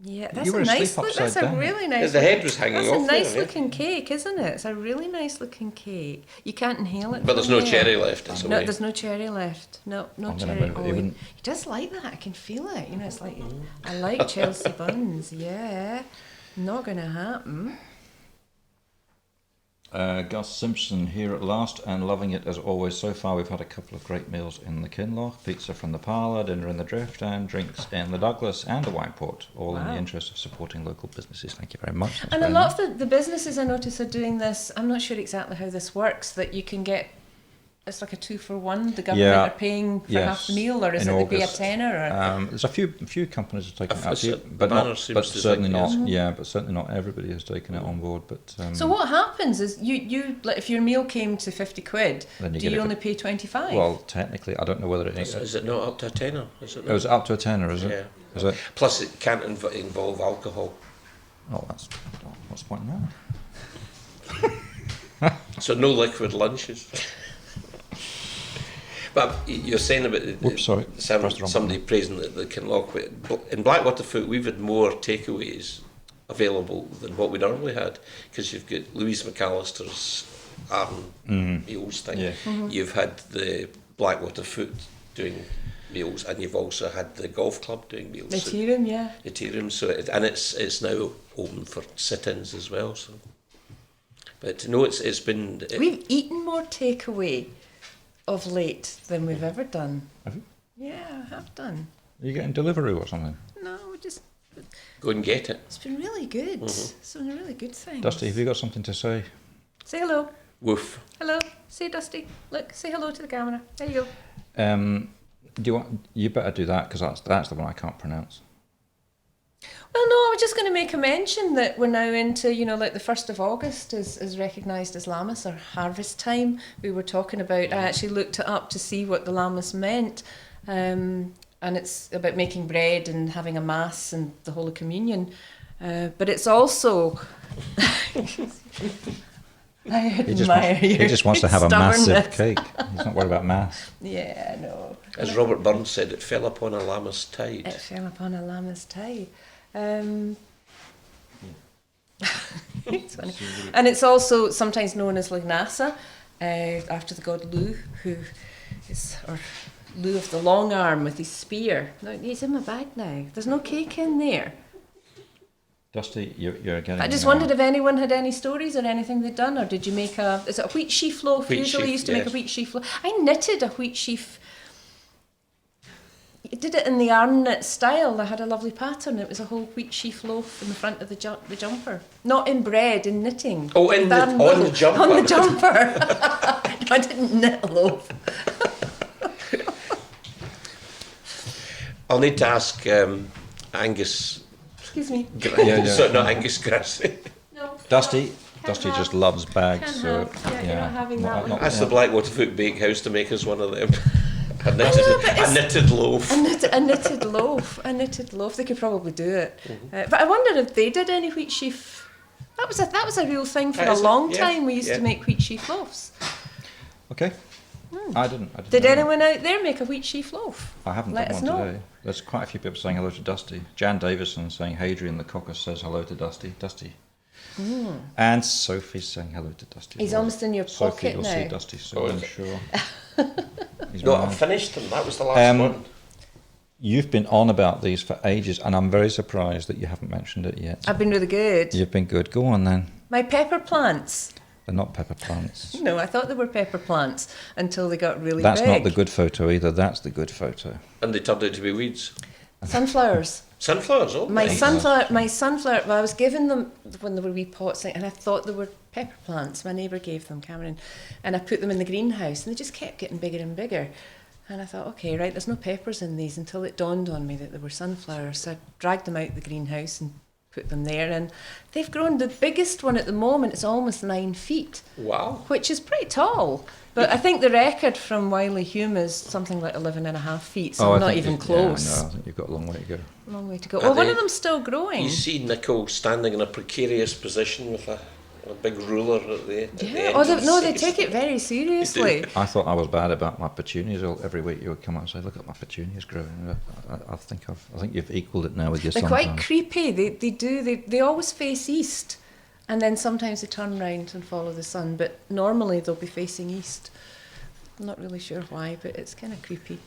[SPEAKER 2] Yeah, that's
[SPEAKER 1] You were
[SPEAKER 2] a nice
[SPEAKER 1] asleep
[SPEAKER 2] look. That's
[SPEAKER 1] upside
[SPEAKER 2] a
[SPEAKER 1] down.
[SPEAKER 2] really nice.
[SPEAKER 3] The head was hanging
[SPEAKER 2] That's
[SPEAKER 3] off
[SPEAKER 2] a nice
[SPEAKER 3] there,
[SPEAKER 2] looking cake, isn't it? It's a really nice looking cake. You can't inhale it.
[SPEAKER 3] But there's
[SPEAKER 2] from
[SPEAKER 3] no
[SPEAKER 2] there.
[SPEAKER 3] cherry left. It's
[SPEAKER 2] No,
[SPEAKER 3] away.
[SPEAKER 2] there's no cherry left. No
[SPEAKER 1] I'm gonna
[SPEAKER 2] cherry.
[SPEAKER 1] move it.
[SPEAKER 2] Oh,
[SPEAKER 1] Even-
[SPEAKER 2] he does like that. I can feel it. It's like I like Chelsea buns. Yeah, not gonna happen.
[SPEAKER 1] Gus Simpson here at last and loving it as always. So far we've had a couple of great meals in the Kinloch, pizza from the Parlour, dinner in the Drift and drinks in the Douglas and the Whiteport, all in the
[SPEAKER 2] Wow.
[SPEAKER 1] interest of supporting local businesses. Thank you very much. That's
[SPEAKER 2] And a
[SPEAKER 1] very
[SPEAKER 2] lot
[SPEAKER 1] nice.
[SPEAKER 2] of the businesses I notice are doing this. I'm not sure exactly how this works. That you can get. It's like a 2-for-1. The government
[SPEAKER 1] Yeah.
[SPEAKER 2] are paying for half the
[SPEAKER 1] Yes.
[SPEAKER 2] meal, or is
[SPEAKER 1] In
[SPEAKER 2] it they pay a
[SPEAKER 1] August.
[SPEAKER 2] tenner? Or
[SPEAKER 1] There's a few companies have taken it out,
[SPEAKER 3] The
[SPEAKER 1] but
[SPEAKER 3] Banner
[SPEAKER 1] not,
[SPEAKER 3] seems
[SPEAKER 1] but
[SPEAKER 3] to
[SPEAKER 1] certainly
[SPEAKER 3] think,
[SPEAKER 1] not.
[SPEAKER 3] yes.
[SPEAKER 1] Yeah, but certainly not everybody has taken it on board. But
[SPEAKER 2] So what happens is you like if your meal came to 50 quid,
[SPEAKER 1] Then you
[SPEAKER 2] do
[SPEAKER 1] get
[SPEAKER 2] you
[SPEAKER 1] it for-
[SPEAKER 2] only pay 25?
[SPEAKER 1] well, technically, I don't know whether it
[SPEAKER 3] Is it not up to a tenner? Is it
[SPEAKER 1] it was up to a tenner, is it?
[SPEAKER 3] Yeah.
[SPEAKER 1] Is it?
[SPEAKER 3] Plus, it can't involve alcohol.
[SPEAKER 1] Oh, what's the point in that?
[SPEAKER 3] So no liquid lunches. But you're saying about
[SPEAKER 1] Whoops, sorry. Pressed the wrong
[SPEAKER 3] somebody praising the Kinloch. In Blackwaterfoot, we've had more takeaways available than what we normally had, because you've got Louise McAllister's Arden meals thing.
[SPEAKER 1] Yeah.
[SPEAKER 3] You've had the Blackwaterfoot doing meals, and you've also had the golf club doing meals.
[SPEAKER 2] The tea room, yeah.
[SPEAKER 3] The tea room, so it's now open for sit-ins as well. So, but no, it's been.
[SPEAKER 2] We've eaten more takeaway of late than we've ever done.
[SPEAKER 1] Have you?
[SPEAKER 2] Yeah, I have done.
[SPEAKER 1] Are you getting delivery or something?
[SPEAKER 2] No, just
[SPEAKER 3] Go and get it.
[SPEAKER 2] it's been really good. It's been a really good thing.
[SPEAKER 1] Dusty, have you got something to say?
[SPEAKER 2] Say hello.
[SPEAKER 3] Woof.
[SPEAKER 2] Hello. Say Dusty. Look, say hello to the camera. There you go.
[SPEAKER 1] Do you want? You better do that because that's the one I can't pronounce.
[SPEAKER 2] Well, no, I was just going to make a mention that we're now into, like the 1st of August is recognised as Lammas, or harvest time. We were talking about, I actually looked it up to see what the Lammas meant, and it's about making bread and having a mass and the Holy Communion. But it's also... I admire
[SPEAKER 1] He
[SPEAKER 2] your
[SPEAKER 1] just wants to have a massive
[SPEAKER 2] stubbornness.
[SPEAKER 1] cake. He's not worried about mass.
[SPEAKER 2] Yeah, no.
[SPEAKER 3] As Robert Burns said, it fell upon a Lammas tide.
[SPEAKER 2] It fell upon a Lammas tide. It's funny. And it's also sometimes known as Lugnasa, after the god Lu, who is, or Lu of the long arm with his spear. No, he's in my bag now. There's no cake in there.
[SPEAKER 1] Dusty, you're getting.
[SPEAKER 2] I just wondered if anyone had any stories or anything they'd done, or did you make is it a wheat sheaf loaf?
[SPEAKER 3] Wheat
[SPEAKER 2] Usually
[SPEAKER 3] sheaf,
[SPEAKER 2] used to make a
[SPEAKER 3] yes.
[SPEAKER 2] wheat sheaf loaf. I knitted a wheat sheaf. I did it in the yarn knit style. I had a lovely pattern. It was a whole wheat sheaf loaf in the front of the jumper. Not in bread, in knitting.
[SPEAKER 3] Oh, on the jumper.
[SPEAKER 2] On the jumper. No, I didn't knit a loaf.
[SPEAKER 3] I'll need to ask Angus.
[SPEAKER 2] Excuse me.
[SPEAKER 1] Yeah.
[SPEAKER 3] So not Angus Grassy.
[SPEAKER 2] No.
[SPEAKER 1] Dusty
[SPEAKER 2] Can't
[SPEAKER 1] just
[SPEAKER 2] have.
[SPEAKER 1] loves bags.
[SPEAKER 2] Can't
[SPEAKER 1] So
[SPEAKER 2] have. Yeah, you're not having that one.
[SPEAKER 3] Ask the Blackwaterfoot Bakehouse to make us one of them. A
[SPEAKER 2] know, but it's-
[SPEAKER 3] knitted loaf.
[SPEAKER 2] A knitted loaf. A knitted loaf. They could probably do it. But I wonder if they did any wheat sheaf. That was a real thing for
[SPEAKER 3] That
[SPEAKER 2] a
[SPEAKER 3] is
[SPEAKER 2] long
[SPEAKER 3] yeah,
[SPEAKER 2] time. We used
[SPEAKER 3] yeah.
[SPEAKER 2] to make wheat sheaf loafs.
[SPEAKER 1] Okay. I didn't.
[SPEAKER 2] Did
[SPEAKER 1] know that.
[SPEAKER 2] anyone out there make a wheat sheaf loaf?
[SPEAKER 1] I haven't
[SPEAKER 2] Let
[SPEAKER 1] done
[SPEAKER 2] us
[SPEAKER 1] one
[SPEAKER 2] know.
[SPEAKER 1] today. There's quite a few people saying hello to Dusty. Jan Davison saying Hadrian the Cocker says hello to Dusty. Dusty. And Sophie's saying hello to Dusty. as
[SPEAKER 2] He's
[SPEAKER 1] well.
[SPEAKER 2] almost in your
[SPEAKER 1] Sophie,
[SPEAKER 2] pocket
[SPEAKER 1] you'll
[SPEAKER 2] now.
[SPEAKER 1] see Dusty soon,
[SPEAKER 3] Oh,
[SPEAKER 1] I'm
[SPEAKER 3] is it?
[SPEAKER 1] sure. He's
[SPEAKER 3] No, I
[SPEAKER 1] mine.
[SPEAKER 3] finished them. That was the last one.
[SPEAKER 1] You've been on about these for ages, and I'm very surprised that you haven't mentioned it yet.
[SPEAKER 2] I've been really good.
[SPEAKER 1] You've been good. Go on then.
[SPEAKER 2] My pepper plants.
[SPEAKER 1] They're not pepper plants.
[SPEAKER 2] No, I thought they were pepper plants until they got really
[SPEAKER 1] That's
[SPEAKER 2] big.
[SPEAKER 1] not the good photo either. That's the good photo.
[SPEAKER 3] And they turned out to be weeds.
[SPEAKER 2] Sunflowers.
[SPEAKER 3] Sunflowers, oh.
[SPEAKER 2] My
[SPEAKER 3] nice.
[SPEAKER 2] sunflower. Well, I was given them when they were wee pots, and I thought they were pepper plants. My neighbour gave them, Cameron, and I put them in the greenhouse, and they just kept getting bigger and bigger. And I thought, okay, right, there's no peppers in these, until it dawned on me that there were sunflowers. So I dragged them out the greenhouse and put them there, and they've grown. The biggest one at the moment is almost 9 feet,
[SPEAKER 3] Wow.
[SPEAKER 2] which is pretty tall. But I think the record from Wiley Hume is something like 11.5 feet, so
[SPEAKER 1] I
[SPEAKER 2] not
[SPEAKER 1] think
[SPEAKER 2] even
[SPEAKER 1] you-
[SPEAKER 2] close.
[SPEAKER 1] Yeah, no, I think you've got a long way to go.
[SPEAKER 2] Long way to go.
[SPEAKER 3] Are
[SPEAKER 2] Well, one
[SPEAKER 3] they-
[SPEAKER 2] of them's still growing.
[SPEAKER 3] You see Nicole standing in a precarious position with a big ruler at the
[SPEAKER 2] Yeah.
[SPEAKER 3] end.
[SPEAKER 2] Oh,
[SPEAKER 3] of the
[SPEAKER 2] no, they
[SPEAKER 3] season.
[SPEAKER 2] take it very seriously.
[SPEAKER 1] I thought I was bad about my petunias. Every week you would come out and say, "Look at my petunias growing." I think you've equalled it now with your
[SPEAKER 2] They're
[SPEAKER 1] sunflowers.
[SPEAKER 2] quite creepy. They always face east, and then sometimes they turn round and follow the sun. But normally they'll be facing east. I'm not really sure why, but it's kind of creepy.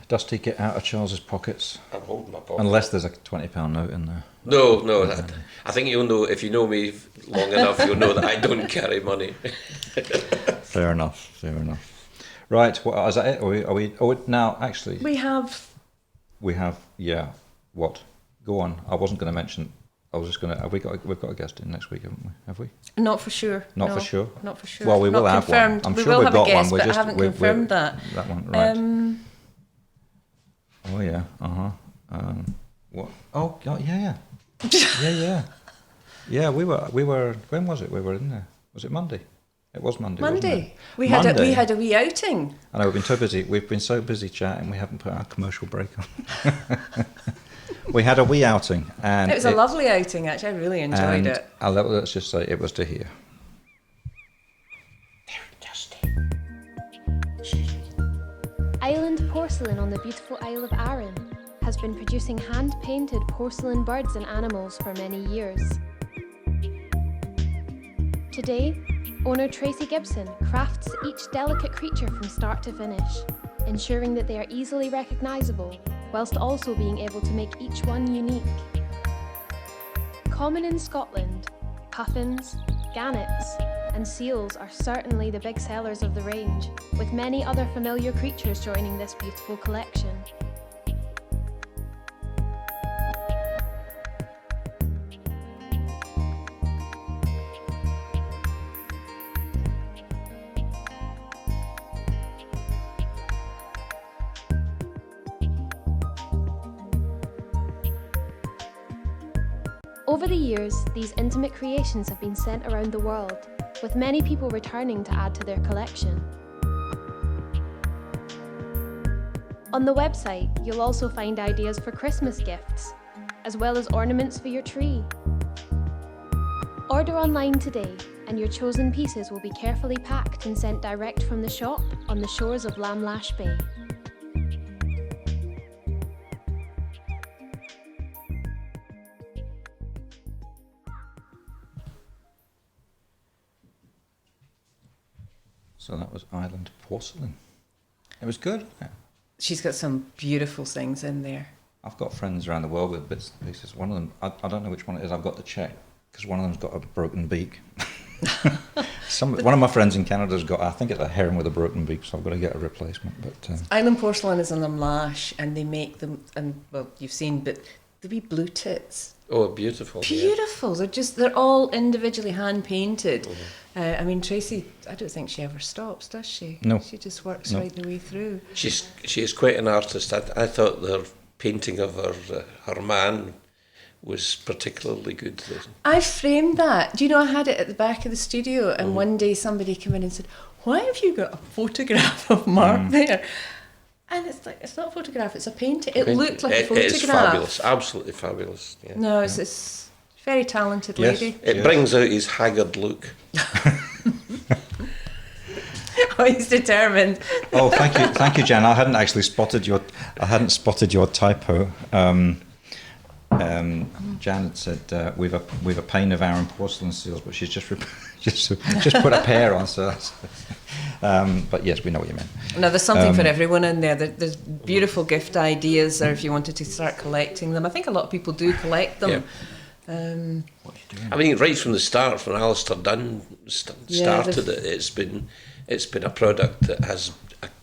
[SPEAKER 1] Dusty, get out of Charles's pockets,
[SPEAKER 3] I'm holding my pocket.
[SPEAKER 1] unless there's a £20 note in there.
[SPEAKER 3] No, I think you'll know, if you know me long enough, you'll know that I don't carry money.
[SPEAKER 1] Fair enough. Right, is that it? Are we? Oh, now actually,
[SPEAKER 2] We have
[SPEAKER 1] we have. Yeah. What? Go on. I wasn't going to mention. I was just going to. We've got a guest in next week, haven't we? Have we?
[SPEAKER 2] not for sure.
[SPEAKER 1] Not
[SPEAKER 2] no,
[SPEAKER 1] for sure?
[SPEAKER 2] Not for sure.
[SPEAKER 1] Well, we
[SPEAKER 2] Not
[SPEAKER 1] will have one.
[SPEAKER 2] confirmed.
[SPEAKER 1] I'm
[SPEAKER 2] we
[SPEAKER 1] sure
[SPEAKER 2] will
[SPEAKER 1] we've
[SPEAKER 2] have
[SPEAKER 1] got
[SPEAKER 2] a guest,
[SPEAKER 1] one.
[SPEAKER 2] but I haven't confirmed that.
[SPEAKER 1] That one, right? Oh yeah. What? Oh God, yeah. Yeah. We were. When was it? We were in there. Was it Monday? It was Monday. Wasn't
[SPEAKER 2] Monday.
[SPEAKER 1] it?
[SPEAKER 2] We
[SPEAKER 1] Monday.
[SPEAKER 2] had a wee outing.
[SPEAKER 1] I know we've been so busy chatting, we haven't put our commercial break on. We had a wee outing, and
[SPEAKER 2] It was a lovely outing, actually. I really enjoyed it.
[SPEAKER 1] Let's just say it was to hear.
[SPEAKER 4] Island Porcelain on the beautiful Isle of Arran has been producing hand-painted porcelain birds and animals for many years. Today, owner Tracy Gibson crafts each delicate creature from start to finish, ensuring that they are easily recognisable, whilst also being able to make each one unique. Common in Scotland, puffins, gannets, and seals are certainly the big sellers of the range, with many other familiar creatures joining this beautiful collection. Over the years, these intimate creations have been sent around the world, with many people returning to add to their collection. On the website, you'll also find ideas for Christmas gifts, as well as ornaments for your tree. Order online today, and your chosen pieces will be carefully packed and sent direct from the shop on the shores of Lamlash Bay.
[SPEAKER 1] So that was Island Porcelain. It was good, wasn't it?
[SPEAKER 2] She's got some beautiful things in there.
[SPEAKER 1] I've got friends around the world with bits and pieces. One of them, I don't know which one it is. I've got to check because one of them's got a broken beak. One of my friends in Canada's got, I think it's a heron with a broken beak, so I've got to get a replacement. But
[SPEAKER 2] Island Porcelain is in Lamlash, and they make them, and well, you've seen, but the wee blue tits.
[SPEAKER 3] Oh, beautiful.
[SPEAKER 2] Beautiful. They're all individually hand painted. I mean, Tracy, I don't think she ever stops, does she?
[SPEAKER 1] No.
[SPEAKER 2] She just works
[SPEAKER 1] No.
[SPEAKER 2] right the way through.
[SPEAKER 3] She is quite an artist. I thought their painting of her man was particularly good.
[SPEAKER 2] I framed that. Do you know, I had it at the back of the studio, and one day somebody came in and said, "Why have you got a photograph of Mark there?" And it's like, it's not a photograph, it's a painting. It looked like a photograph.
[SPEAKER 3] It is fabulous, absolutely fabulous. Yeah.
[SPEAKER 2] No, it's very talented
[SPEAKER 1] Yes.
[SPEAKER 2] lady.
[SPEAKER 3] It brings out his haggard look.
[SPEAKER 2] Oh, he's determined.
[SPEAKER 1] oh, thank you, Jan. I hadn't actually spotted your typo. Jan had said we've a pain of Arran porcelain seals, but she's just put a pair on. So, but yes, we know what you meant.
[SPEAKER 2] No, there's something for everyone in there. There's beautiful gift ideas, or if you wanted to start collecting them. I think a lot of people do collect them.
[SPEAKER 3] Yeah.
[SPEAKER 1] What are you doing?
[SPEAKER 3] I mean, right from the start, when Alistair Dunn started it, it's been a product that has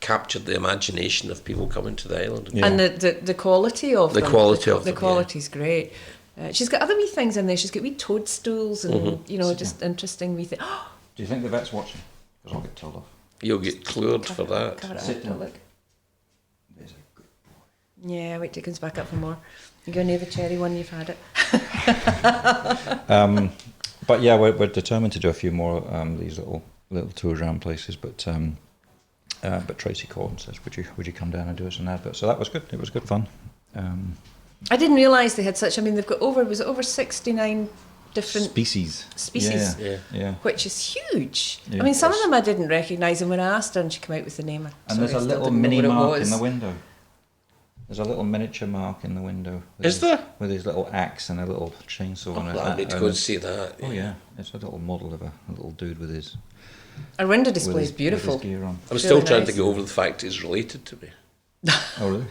[SPEAKER 3] captured the imagination of people coming to the island.
[SPEAKER 1] Yeah.
[SPEAKER 2] And the quality of
[SPEAKER 3] The
[SPEAKER 2] them.
[SPEAKER 3] quality of
[SPEAKER 2] the
[SPEAKER 3] them,
[SPEAKER 2] quality's great. She's got other wee things in there. She's got wee toadstools and just interesting wee things.
[SPEAKER 1] Do you think the vet's watching? Because I'll get told off.
[SPEAKER 3] You'll get cleared for that.
[SPEAKER 2] Cover it
[SPEAKER 1] Sit
[SPEAKER 2] up,
[SPEAKER 1] down.
[SPEAKER 2] look.
[SPEAKER 1] There's a good boy.
[SPEAKER 2] Yeah, wait till it comes back up for more. You go near the cherry one, you've had it.
[SPEAKER 1] But yeah, we're determined to do a few more these little tours around places. But Tracy called and says, "Would you come down and do us an advert?" So that was good. It was good fun.
[SPEAKER 2] I didn't realise they had such. I mean, they've got over 69 different
[SPEAKER 1] Species.
[SPEAKER 2] species,
[SPEAKER 1] Yeah.
[SPEAKER 2] which is huge.
[SPEAKER 1] Yeah.
[SPEAKER 2] I mean, some of them I didn't recognise, and when I asked her, and she came out with the name.
[SPEAKER 1] And there's a
[SPEAKER 2] still
[SPEAKER 1] little
[SPEAKER 2] didn't know
[SPEAKER 1] mini
[SPEAKER 2] what it
[SPEAKER 1] mark
[SPEAKER 2] was.
[SPEAKER 1] in the window. There's a little miniature mark in the window.
[SPEAKER 3] Is there?
[SPEAKER 1] With his little axe and a little chainsaw on it.
[SPEAKER 3] I need to go and see that.
[SPEAKER 1] Oh yeah, it's a little model of a little dude with his.
[SPEAKER 2] Our window
[SPEAKER 1] with
[SPEAKER 2] display
[SPEAKER 1] his-
[SPEAKER 2] is beautiful.
[SPEAKER 1] With his gear on.
[SPEAKER 3] I'm still
[SPEAKER 2] Really
[SPEAKER 3] trying
[SPEAKER 2] nice.
[SPEAKER 3] to get over the fact he's related to me.
[SPEAKER 1] Oh really?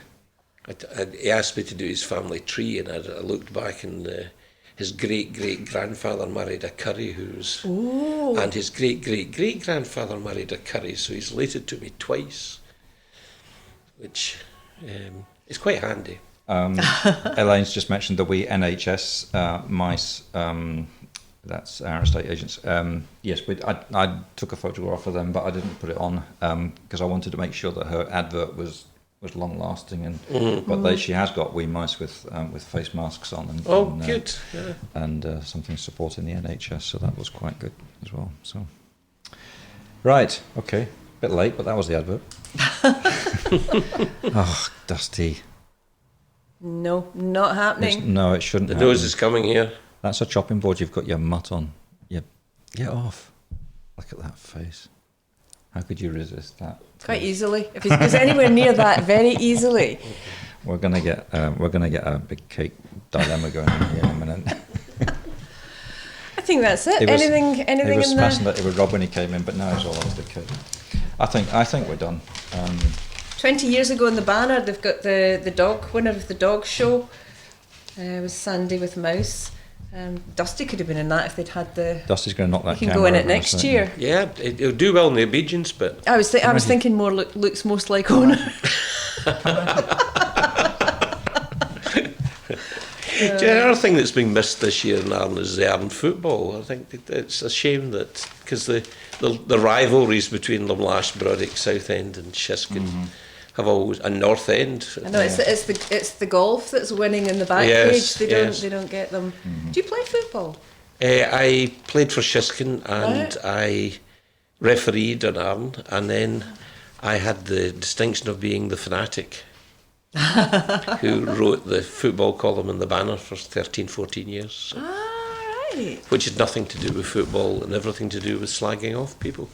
[SPEAKER 3] He asked me to do his family tree, and I looked back, and his great-great-grandfather married a Curry, and his great-great-great-grandfather married a Curry, so he's related to me twice, which is quite handy.
[SPEAKER 1] Elaine's just mentioned the wee NHS mice. That's our estate agents. Yes, I took a photograph of them, but I didn't put it on because I wanted to make sure that her advert was long lasting. And but she has got wee mice with face masks on. And,
[SPEAKER 3] Good. Yeah.
[SPEAKER 1] And something supporting the NHS, so that was quite good as well. So, right, okay, bit late, but that was the advert. Oh, Dusty.
[SPEAKER 2] No, not happening.
[SPEAKER 1] No, it shouldn't.
[SPEAKER 3] The
[SPEAKER 1] happen.
[SPEAKER 3] nose is coming here.
[SPEAKER 1] That's a chopping board. You've got your mutt on. You get off. Look at that face. How could you resist that?
[SPEAKER 2] Quite easily. If he goes anywhere near that, very easily.
[SPEAKER 1] We're gonna get a big cake dilemma going on here in a minute.
[SPEAKER 2] I think that's it.
[SPEAKER 1] It was-
[SPEAKER 2] anything
[SPEAKER 1] It was
[SPEAKER 2] in
[SPEAKER 1] smashing
[SPEAKER 2] there?
[SPEAKER 1] that it was Rob when he came in, but now it's all over the cake. I think we're done.
[SPEAKER 2] 20 years ago in the banner, they've got the dog winner of the dog show. It was Sandy with Mouse. Dusty could have been in that if they'd had the.
[SPEAKER 1] Dusty's going to knock that
[SPEAKER 2] You can
[SPEAKER 1] camera
[SPEAKER 2] go in it
[SPEAKER 1] over,
[SPEAKER 2] next
[SPEAKER 1] so-
[SPEAKER 2] year.
[SPEAKER 3] Yeah, it'll do well in the obedience bit.
[SPEAKER 2] I was thinking more looks most like owner.
[SPEAKER 3] Do you know, another thing that's been missed this year in Ireland is the Ireland football. I think it's a shame that because the rivalries between Lumlash, Brodick, Southend, and Shiskin have always and North End.
[SPEAKER 2] I know it's the golf that's winning in the back
[SPEAKER 3] Yes,
[SPEAKER 2] page.
[SPEAKER 3] yes.
[SPEAKER 2] They don't get them. Do you play football?
[SPEAKER 3] I played for Shiskin and
[SPEAKER 2] Right.
[SPEAKER 3] I refereed in Ireland, and then I had the distinction of being the fanatic who wrote the football column in the Banner for 13, 14 years. So.
[SPEAKER 2] Right.
[SPEAKER 3] Which had nothing to do with football and everything to do with slagging off people.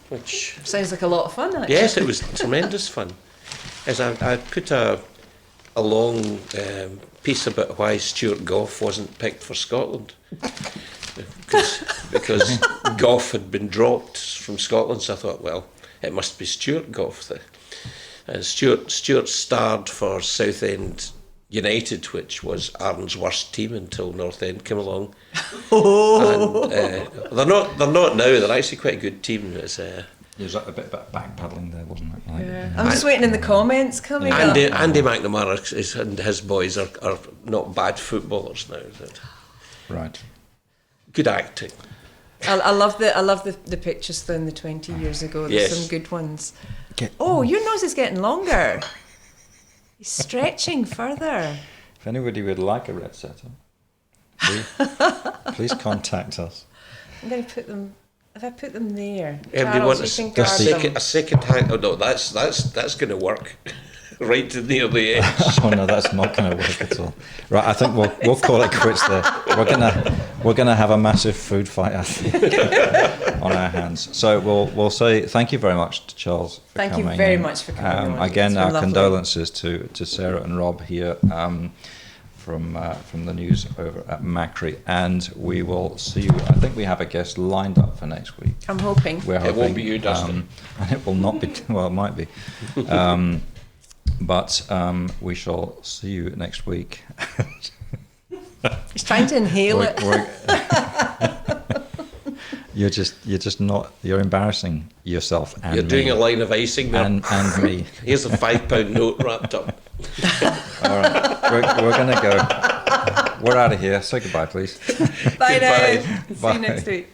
[SPEAKER 3] Which,
[SPEAKER 2] Sounds like a lot of fun, actually.
[SPEAKER 3] yes, it was tremendous fun. As I put a long piece about why Stuart Gough wasn't picked for Scotland. Because Gough had been dropped from Scotland, so I thought, well, it must be Stuart Gough. And Stuart starred for Southend United, which was Ireland's worst team until North End came along. And they're not now. They're actually quite a good team. It's,
[SPEAKER 1] There's a bit of backpedaling there, wasn't it? Like,
[SPEAKER 2] Yeah. I'm just waiting in the comments coming up.
[SPEAKER 3] Andy McNamara and his boys are not bad footballers now.
[SPEAKER 1] Right.
[SPEAKER 3] Good acting.
[SPEAKER 2] I love the pictures from the 20 years ago. There's
[SPEAKER 3] Yes.
[SPEAKER 2] some good ones. Oh, your nose is getting longer. He's stretching further.
[SPEAKER 1] If anybody would like a red setter, please contact us.
[SPEAKER 2] I'm going to put them. If I put them there,
[SPEAKER 3] Everybody
[SPEAKER 2] Charles,
[SPEAKER 3] wants
[SPEAKER 2] you can guard them.
[SPEAKER 3] a second hand. Oh no, that's going to work. Right to near the edge.
[SPEAKER 1] Oh no, that's not going to work at all. Right, I think we'll call it quits there. We're gonna have a massive food fight, I think, on our hands. So we'll say thank you very much to Charles for
[SPEAKER 2] Thank
[SPEAKER 1] coming.
[SPEAKER 2] you very
[SPEAKER 1] in.
[SPEAKER 2] much for coming on.
[SPEAKER 1] Again,
[SPEAKER 2] It's
[SPEAKER 1] our
[SPEAKER 2] been lovely.
[SPEAKER 1] condolences to Sarah and Rob here from the news over at Macri, and we will see you. I think we have a guest lined up for next week.
[SPEAKER 2] I'm hoping.
[SPEAKER 1] We're hoping,
[SPEAKER 3] It won't be you, Dustin.
[SPEAKER 1] and it will not be. Well, it might be. But we shall see you next week.
[SPEAKER 2] He's trying to inhale it.
[SPEAKER 1] You're just not. You're embarrassing yourself and
[SPEAKER 3] You're doing
[SPEAKER 1] me.
[SPEAKER 3] a line of icing there.
[SPEAKER 1] and me.
[SPEAKER 3] Here's a £5 note wrapped up.
[SPEAKER 1] All right, we're gonna go. We're out of here. Say goodbye, please.
[SPEAKER 2] Bye now.
[SPEAKER 3] Goodbye.
[SPEAKER 2] See
[SPEAKER 1] Bye.
[SPEAKER 2] you next week.